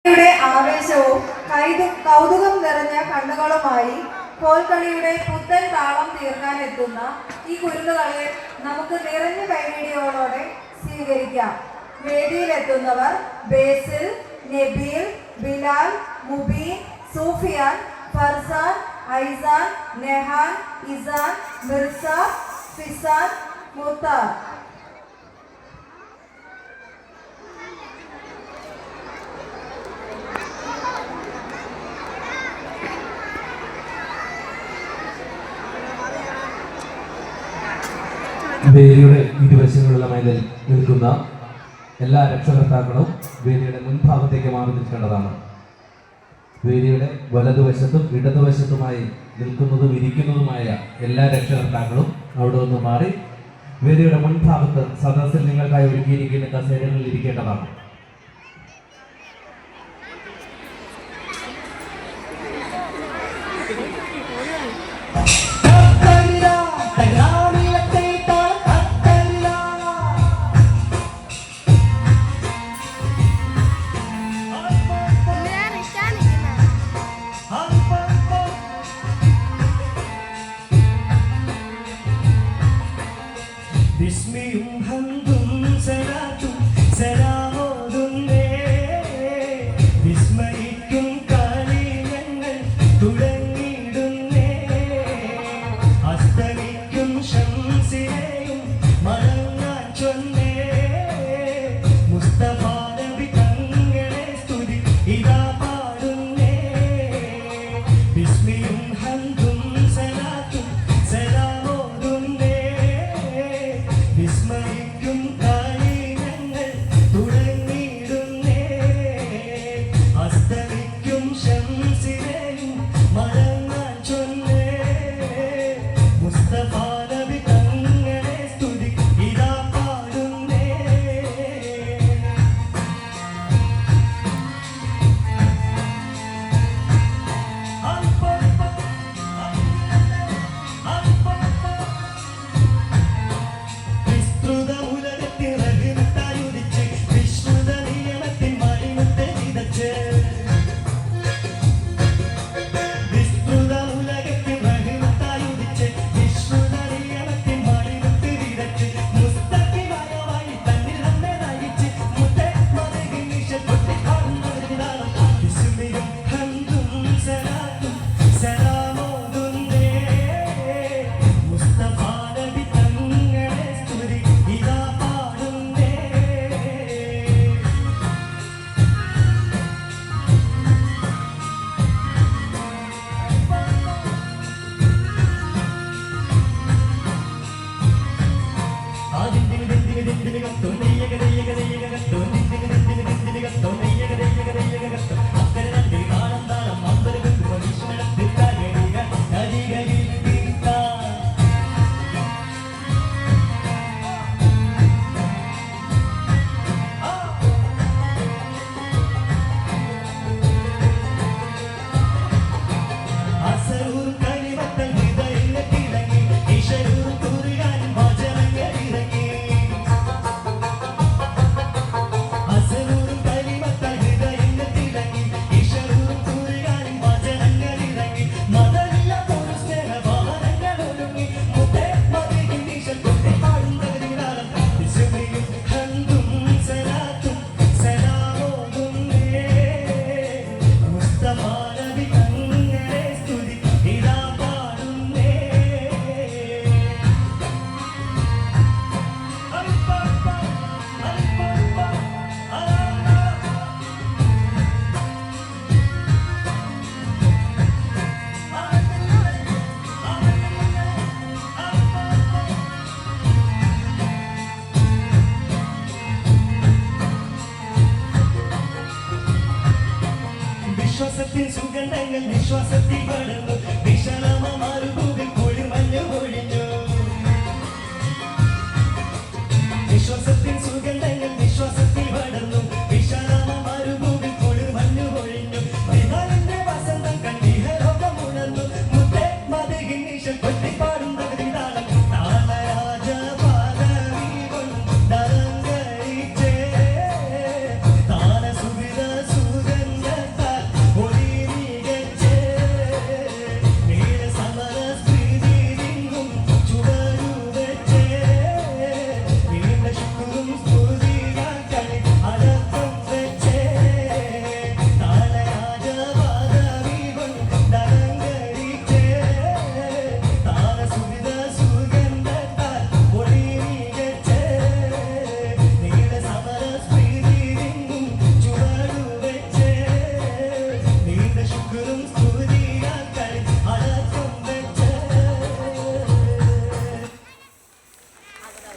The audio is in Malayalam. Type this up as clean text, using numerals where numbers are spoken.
ആവേശവും കൗതുകം നിറഞ്ഞ കണ്ണുകളുമായി കോൽക്കളിയുടെ പുത്തൻ താളം തീർക്കാനെത്തുന്ന ഈ കുരുന്നുകളെ നമുക്ക് നിറഞ്ഞ കൈവീഡിയോകളോടെ സ്വീകരിക്കാം. വേദിയിലെത്തുന്നവർ ബേസിൽ, നബീൽ, ബിലാൽ, മുബീൻ, സൂഫിയാൻ, ഫർസാൻ, ഐസാൻ, നെഹാൻ, ഇസാൻ, മിർസ, ഫിസാൻ, മുത്താർ. വേദിയുടെ ഇരുവശങ്ങളിലുമായി നിൽക്കുന്ന എല്ലാ രക്ഷകർത്താക്കളും വേദിയുടെ മുൻഭാഗത്തേക്ക് മാറി നിൽക്കേണ്ടതാണ്. വേദിയുടെ വലതുവശത്തും ഇടതുവശത്തുമായി നിൽക്കുന്നതും ഇരിക്കുന്നതുമായ എല്ലാ രക്ഷകർത്താക്കളും അവിടെ നിന്ന് മാറി വേദിയുടെ മുൻഭാഗത്ത് സദസ്സിൽ നിങ്ങൾക്കായി ഒരുക്കിയിരിക്കുന്ന കസേരകളിൽ ഇരിക്കേണ്ടതാണ്. വിസ്മയും ഹന്തും സലാത്തും സലാമോതുന്നേ, വിസ്മയിക്കും കളി ഞങ്ങൾ തുടങ്ങിയിടുന്നേ, അസ്തമിക്കും ശംസിനെയും മടങ്ങാൻ ചൊന്നേ, മുസ്തഫ നബി തങ്ങളെ സ്തുതി ഇതാ പാടുന്നേ, വിസ്മയും ഹന്തും സലാത്തും സലാമോതുന്നേ, വിസ്മയിക്കും കളി ഞങ്ങൾ തുടങ്ങിയിടുന്നേ, അസ്തമിക്കും ശംസിനെയും മടങ്ങാൻ ചൊന്നേ, മുസ്തഫ നബി തങ്ങളെ സ്തുതി ഇതാ പാടുന്നേ. വിശ്വാസത്തിൽ സുഗന്ധങ്ങൾ വിശ്വാസത്തിൽ പടർന്നു, വിശാലമാറുകൂടിൽ കുളിർമഞ്ഞു പൊഴിഞ്ഞു, വിശ്വാസത്തിൽ